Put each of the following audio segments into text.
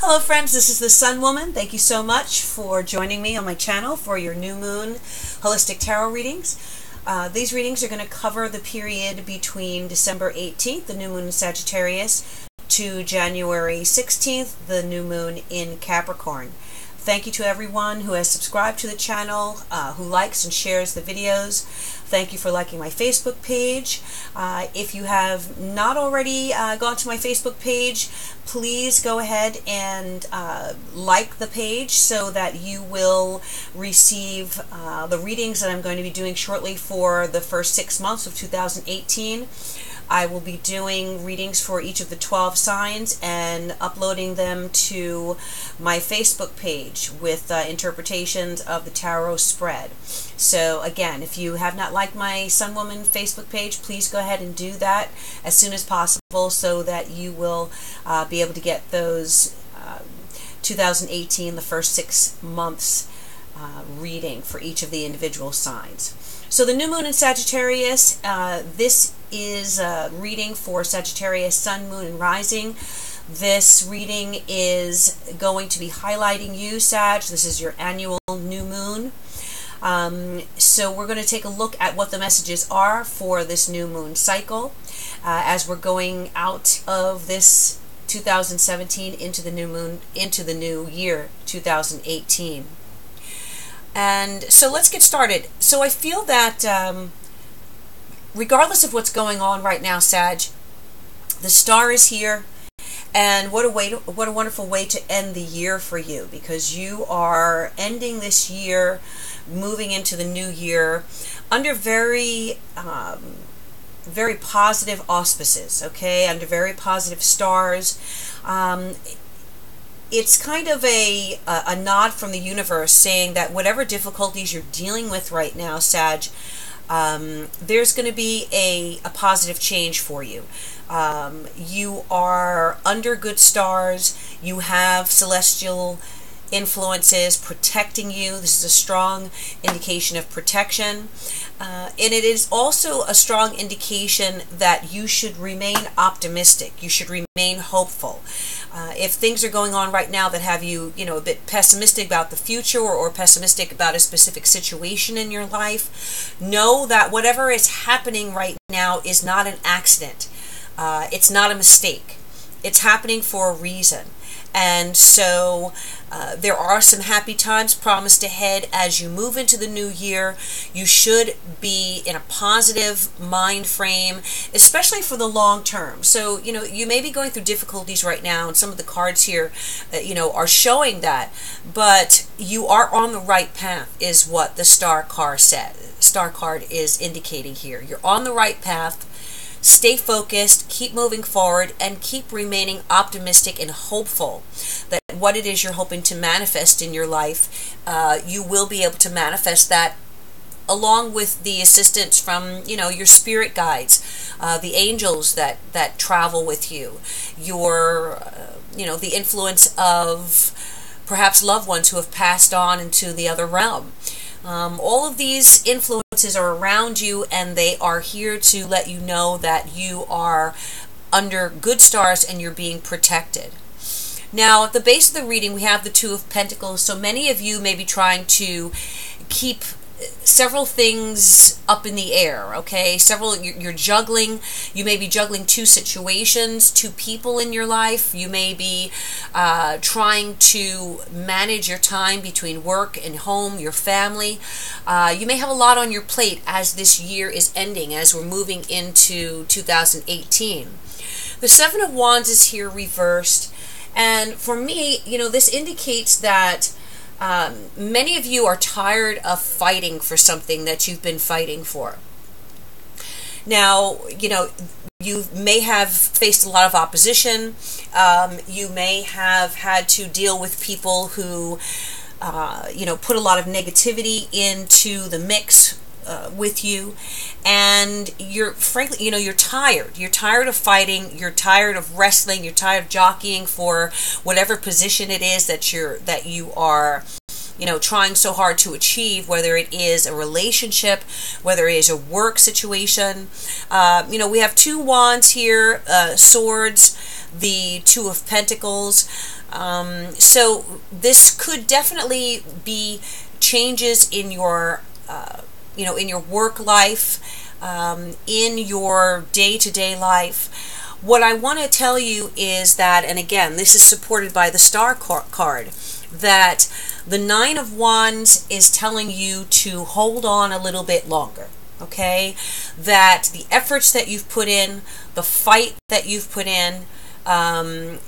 Hello friends, this is the Sun Woman. Thank you so much for joining me on my channel for your new moon holistic tarot readings. These readings are going to cover the period between December 18th, the new moon in Sagittarius, to January 16th, the new moon in Capricorn. Thank you to everyone who has subscribed to the channel, who likes and shares the videos. Thank you for liking my Facebook page. If you have not already gone to my Facebook page, please go ahead and like the page so that you will receive the readings that I'm going to be doing shortly for the first 6 months of 2018. I will be doing readings for each of the 12 signs and uploading them to my Facebook page with interpretations of the tarot spread. So again, if you have not liked my Sun Woman Facebook page, please go ahead and do that as soon as possible so that you will be able to get those 2018, the first 6 months reading for each of the individual signs. So the new moon in Sagittarius, this is a reading for Sagittarius, Sun, Moon, and Rising. This reading is going to be highlighting you, Sag. This is your annual new moon. So we're going to take a look at what the messages are for this new moon cycle as we're going out of this 2017 into the new moon, into the new year 2018. And so let's get started. So I feel that regardless of what's going on right now, Sag, the star is here, and what a wonderful way to end the year for you, because you are ending this year, moving into the new year under very positive auspices, okay, under very positive stars. It's kind of a nod from the universe saying that whatever difficulties you're dealing with right now, Sag, there's going to be a positive change for you. You are under good stars. You have celestial influences protecting you. This is a strong indication of protection. And it is also a strong indication that you should remain optimistic. You should remain hopeful. If things are going on right now that have you, a bit pessimistic about the future or pessimistic about a specific situation in your life, know that whatever is happening right now is not an accident. It's not a mistake. It's happening for a reason. And so there are some happy times promised ahead as you move into the new year. You should be in a positive mind frame, especially for the long term. So, you may be going through difficulties right now, and some of the cards here, are showing that. But you are on the right path, is what the star card is indicating here. You're on the right path. Stay focused, keep moving forward, and keep remaining optimistic and hopeful that what it is you're hoping to manifest in your life, you will be able to manifest that along with the assistance from, your spirit guides, the angels that travel with you, your, the influence of perhaps loved ones who have passed on into the other realm. All of these influences are around you, and they are here to let you know that you are under good stars and you're being protected. Now, at the base of the reading, we have the Two of Pentacles. So many of you may be trying to keep several things up in the air, okay? You're juggling. You may be juggling two situations, two people in your life. You may be trying to manage your time between work and home, your family. You may have a lot on your plate as this year is ending, as we're moving into 2018. The Seven of Wands is here reversed, and for me, this indicates that many of you are tired of fighting for something that you've been fighting for. Now, you may have faced a lot of opposition. You may have had to deal with people who, put a lot of negativity into the mix with you, and you're frankly, you're tired. You're tired of fighting. You're tired of wrestling. You're tired of jockeying for whatever position it is that you are, trying so hard to achieve, whether it is a relationship, whether it is a work situation. We have 2 wands here, swords, the 2 of pentacles. So this could definitely be changes in your, in your work life, in your day-to-day life. What I want to tell you is that, and again, this is supported by the Star card, that the 9 of Wands is telling you to hold on a little bit longer, okay? That the efforts that you've put in, the fight that you've put in, the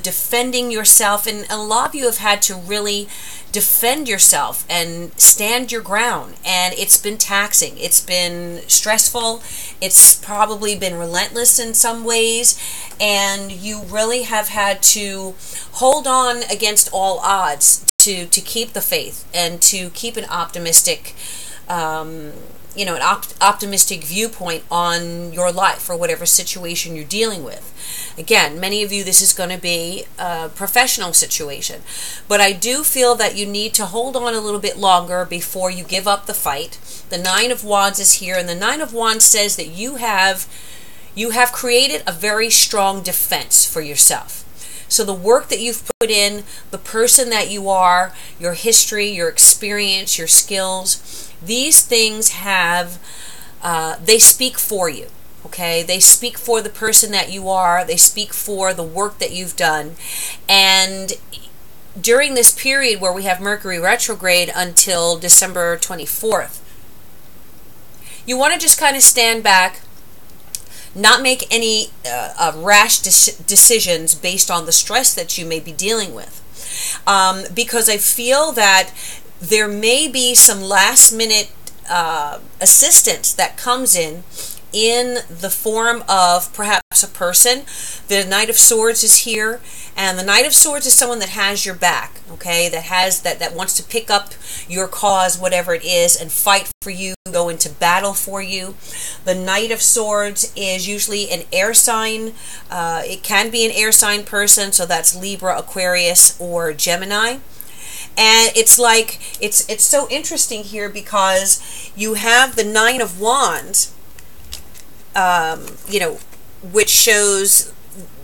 defending yourself, and a lot of you have had to really defend yourself and stand your ground, and it's been taxing, it's been stressful, it's probably been relentless in some ways, and you really have had to hold on against all odds to keep the faith and to keep an optimistic optimistic viewpoint on your life or whatever situation you're dealing with. Again, many of you, this is going to be a professional situation. But I do feel that you need to hold on a little bit longer before you give up the fight. The 9 of Wands is here, and the 9 of Wands says that you have created a very strong defense for yourself. So the work that you've put in, the person that you are, your history, your experience, your skills, these things they speak for you. Okay, they speak for the person that you are. They speak for the work that you've done. And during this period where we have Mercury retrograde until December 24th, you want to just kind of stand back, not make any rash decisions based on the stress that you may be dealing with. Because I feel that there may be some last minute assistance that comes in the form of perhaps a person. The Knight of Swords is here, and the Knight of Swords is someone that has your back, okay, that wants to pick up your cause, whatever it is, and fight for you, go into battle for you. The Knight of Swords is usually an air sign. It can be an air sign person, so that's Libra, Aquarius, or Gemini. And it's like, it's so interesting here because you have the 9 of Wands, which shows,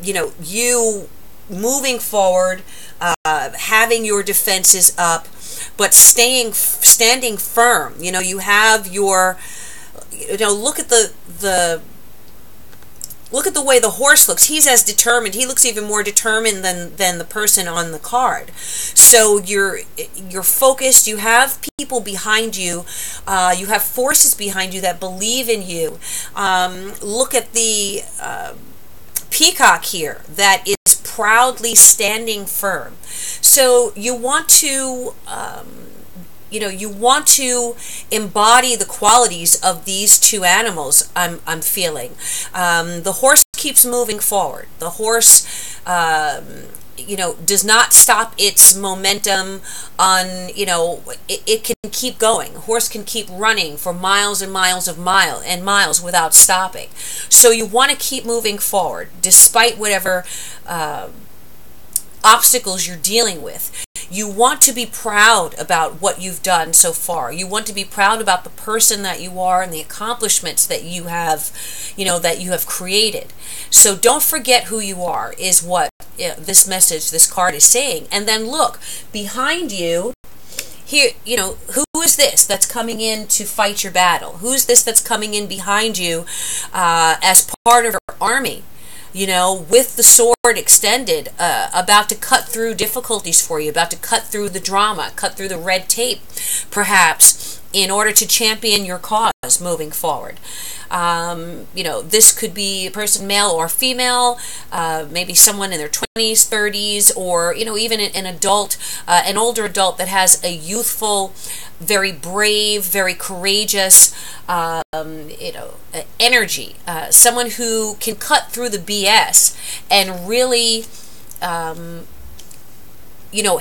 you moving forward, having your defenses up, but standing firm. You have your, look at the way the horse looks. He's as determined. He looks even more determined than the person on the card. So you're focused. You have people behind you. You have forces behind you that believe in you. Look at the peacock here that is proudly standing firm. So you want to you want to embody the qualities of these 2 animals, I'm feeling. The horse keeps moving forward. The horse, does not stop its momentum on, it can keep going. A horse can keep running for miles and miles and miles without stopping. So you want to keep moving forward, despite whatever obstacles you're dealing with. You want to be proud about what you've done so far. You want to be proud about the person that you are and the accomplishments that you have, created. So don't forget who you are, is what this message, this card is saying. And then look, behind you, here, who is this that's coming in to fight your battle? Who's this that's coming in behind you as part of your army? With the sword extended, about to cut through difficulties for you, about to cut through the drama, cut through the red tape, perhaps, in order to champion your cause moving forward. This could be a person, male or female, maybe someone in their 20s, 30s, or, even an adult, an older adult that has a youthful, very brave, very courageous, energy. Someone who can cut through the BS and really,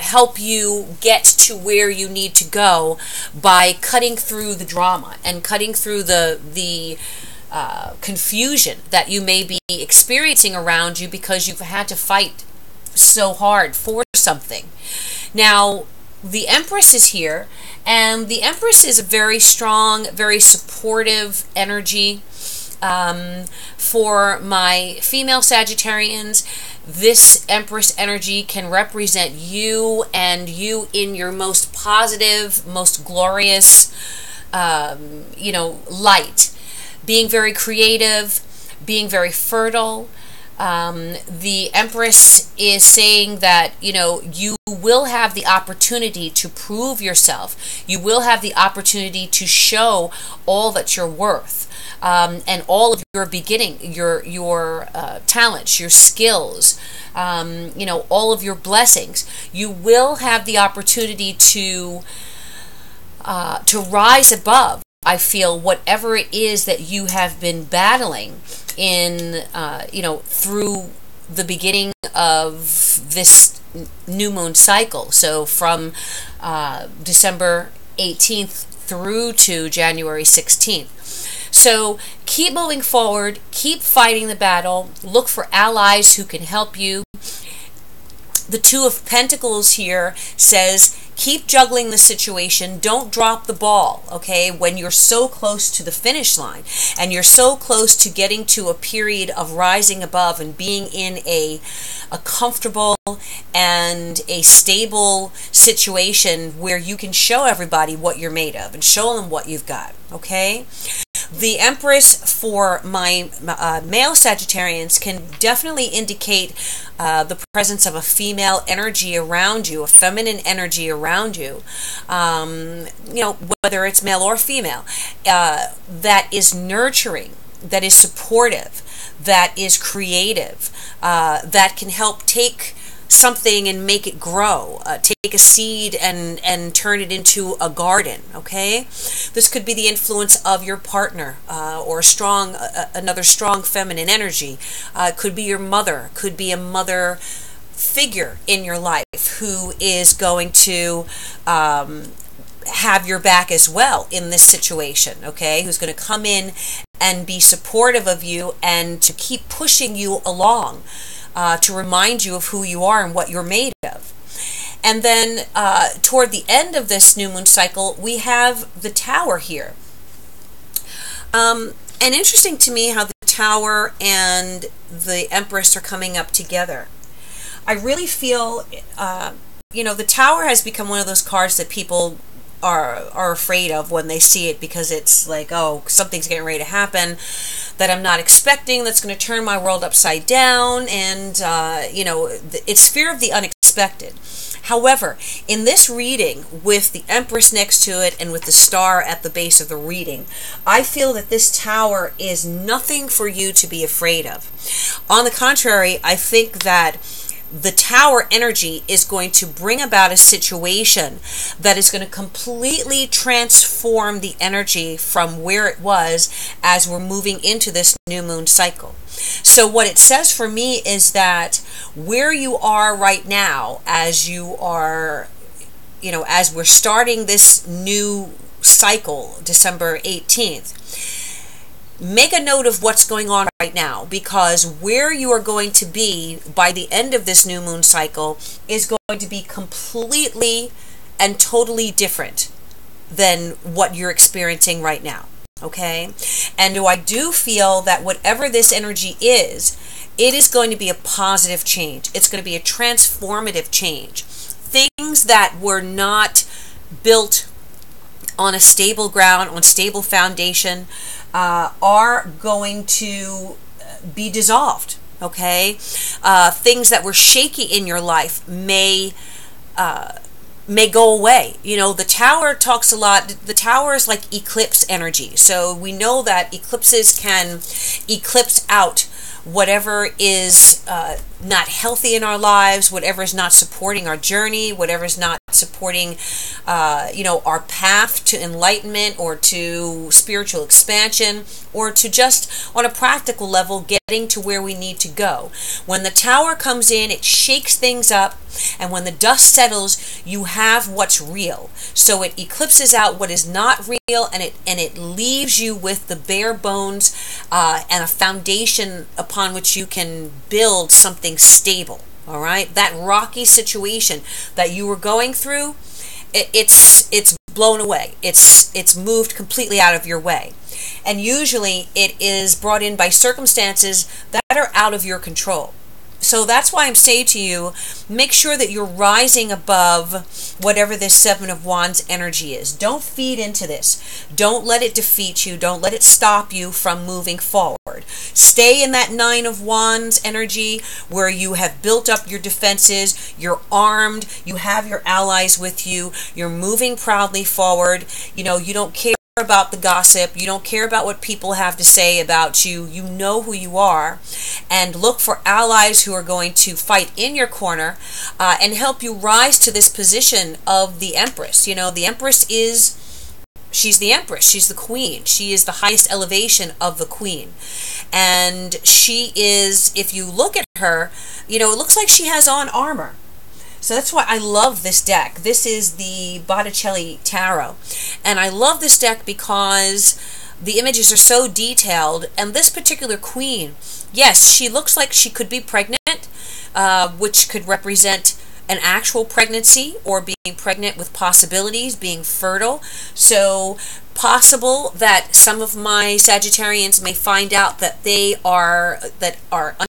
help you get to where you need to go by cutting through the drama and cutting through the confusion that you may be experiencing around you because you've had to fight so hard for something. Now, the Empress is here, and the Empress is a very strong, very supportive energy. For my female Sagittarians, this Empress energy can represent you, and you in your most positive, most glorious, light. Being very creative, being very fertile. The Empress is saying that, you will have the opportunity to prove yourself. You will have the opportunity to show all that you're worth. And all of your your talents, your skills, all of your blessings. You will have the opportunity to rise above, I feel, whatever it is that you have been battling in, through the beginning of this new moon cycle. So from December 18th through to January 16th. So keep moving forward, keep fighting the battle, look for allies who can help you. The Two of Pentacles here says, keep juggling the situation. Don't drop the ball, okay? When you're so close to the finish line and you're so close to getting to a period of rising above and being in a comfortable and a stable situation where you can show everybody what you're made of and show them what you've got, okay? The Empress for my male Sagittarians can definitely indicate the presence of a female energy around you, a feminine energy around you, whether it's male or female, that is nurturing, that is supportive, that is creative, that can help take something and make it grow, take a seed and turn it into a garden, okay? This could be the influence of your partner, or another strong feminine energy. It could be your mother, could be a mother figure in your life who is going to have your back as well in this situation, okay? Who's going to come in and be supportive of you and to keep pushing you along. To remind you of who you are and what you're made of. And then toward the end of this new moon cycle, we have the Tower here. And interesting to me how the Tower and the Empress are coming up together. I really feel, the Tower has become one of those cards that people are afraid of when they see it, because it's like, oh, something's getting ready to happen that I'm not expecting, that's going to turn my world upside down, and it's fear of the unexpected. However, in this reading, with the Empress next to it and with the star at the base of the reading, I feel that this Tower is nothing for you to be afraid of. On the contrary, I think that the Tower energy is going to bring about a situation that is going to completely transform the energy from where it was as we're moving into this new moon cycle. So what it says for me is that where you are right now, as you are, as we're starting this new cycle, December 18th, make a note of what's going on right now, because where you are going to be by the end of this new moon cycle is going to be completely and totally different than what you're experiencing right now, okay? And I do feel that whatever this energy is, it is going to be a positive change. It's going to be a transformative change. Things that were not built on a stable ground, on stable foundation, are going to be dissolved, okay? Things that were shaky in your life may go away. The Tower talks a lot. The Tower is like eclipse energy. So we know that eclipses can eclipse out whatever is not healthy in our lives, whatever is not supporting our journey, whatever is not supporting, our path to enlightenment or to spiritual expansion, or to just on a practical level getting to where we need to go. When the Tower comes in, it shakes things up, and when the dust settles, you have what's real. So it eclipses out what is not real, and it leaves you with the bare bones and a foundation upon which you can build something stable. All right, that rocky situation that you were going through, it's blown away. It's moved completely out of your way. And usually it is brought in by circumstances that are out of your control. So that's why I'm saying to you, make sure that you're rising above whatever this Seven of Wands energy is. Don't feed into this. Don't let it defeat you. Don't let it stop you from moving forward. Stay in that Nine of Wands energy where you have built up your defenses, you're armed, you have your allies with you, you're moving proudly forward. You know, you don't care about the gossip, you don't care about what people have to say about you. You know who you are, and look for allies who are going to fight in your corner and help you rise to this position of the Empress. You know, the Empress she's the Empress, she's the Queen, she is the highest elevation of the Queen, and she is, if you look at her, you know, it looks like she has on armor. So that's why I love this deck. This is the Botticelli Tarot. And I love this deck because the images are so detailed. And this particular queen, yes, she looks like she could be pregnant, which could represent an actual pregnancy or being pregnant with possibilities, being fertile. So possible that some of my Sagittarians may find out that they are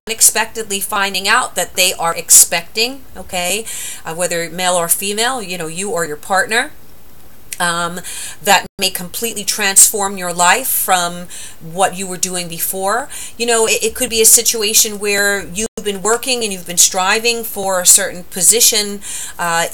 unexpectedly finding out that they are expecting, okay, whether male or female, you know, you or your partner. That may completely transform your life from what you were doing before. You know, it could be a situation where you've been working and you've been striving for a certain position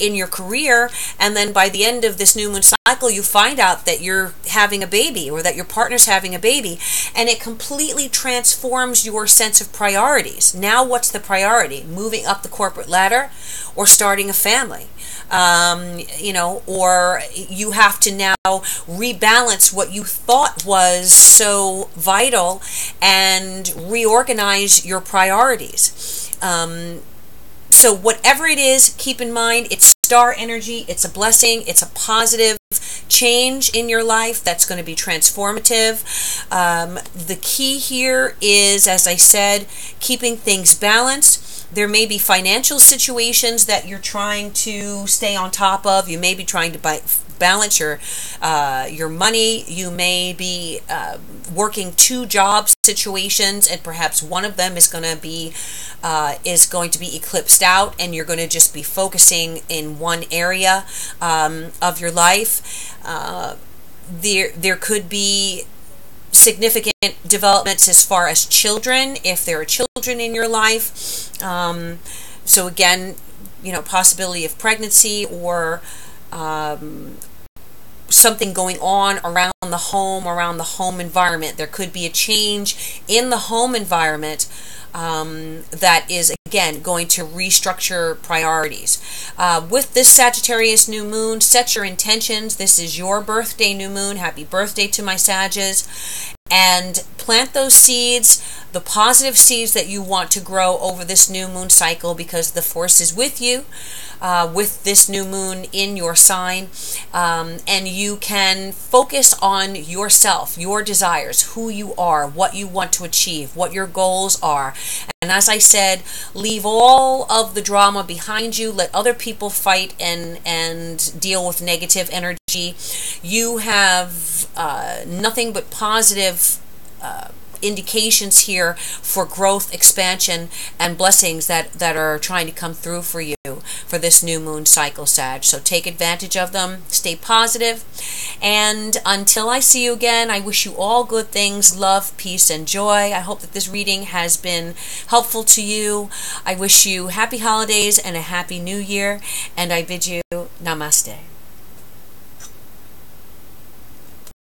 in your career, and then by the end of this new moon cycle, you find out that you're having a baby or that your partner's having a baby, and it completely transforms your sense of priorities. Now what's the priority? Moving up the corporate ladder or starting a family? You know, or you have to now rebalance what you thought was so vital and reorganize your priorities. So whatever it is, keep in mind, it's star energy, it's a blessing, it's a positive change in your life that's going to be transformative. The key here is, as I said, keeping things balanced. There may be financial situations that you're trying to stay on top of. You may be trying to balance your money. You may be working two job situations, and perhaps one of them is going to be eclipsed out, and you're going to just be focusing in one area of your life. There could be significant developments as far as children, if there are children in your life. So again, you know, possibility of pregnancy or something going on around the home environment. There could be a change in the home environment that is, again, going to restructure priorities. With this Sagittarius new moon, set your intentions. This is your birthday new moon. Happy birthday to my Sages. And plant those seeds, the positive seeds that you want to grow over this new moon cycle, because the force is with you with this new moon in your sign. And you can focus on yourself, your desires, who you are, what you want to achieve, what your goals are. And as I said, leave all of the drama behind you. Let other people fight and deal with negative energy. You have nothing but positive indications here for growth, expansion, and blessings that are trying to come through for you for this new moon cycle, Sag. So take advantage of them. Stay positive. And until I see you again, I wish you all good things, love, peace, and joy. I hope that this reading has been helpful to you. I wish you happy holidays and a happy new year. And I bid you namaste.